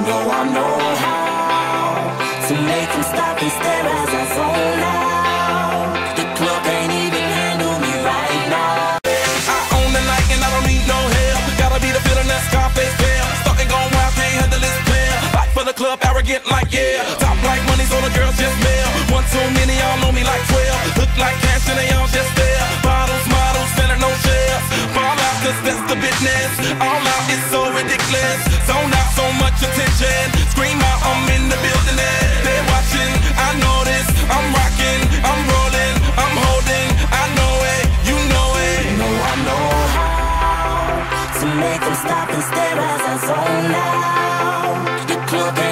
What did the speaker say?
know I know how to make them stop and stare as I zone out. The club can't even handle me right now. I own the night and I don't need no help. Gotta be the feeling that Scarface feel. Starting going wild, can't handle this player. Back for the club, arrogant like yeah. Top like money, so the girls just mail. One too many, y'all know me like 12. Look like cash and they all just there. Bottles, models, selling no shares. Fall out, cause that's the business. All out is so ridiculous. Zone out, so much attention. Scream out, I'm in the building and they're watching. I know this, I'm rocking, I'm rolling, I'm holding. I know it, you know it. You know I know how to make them stop and stare as I zone out. The club can't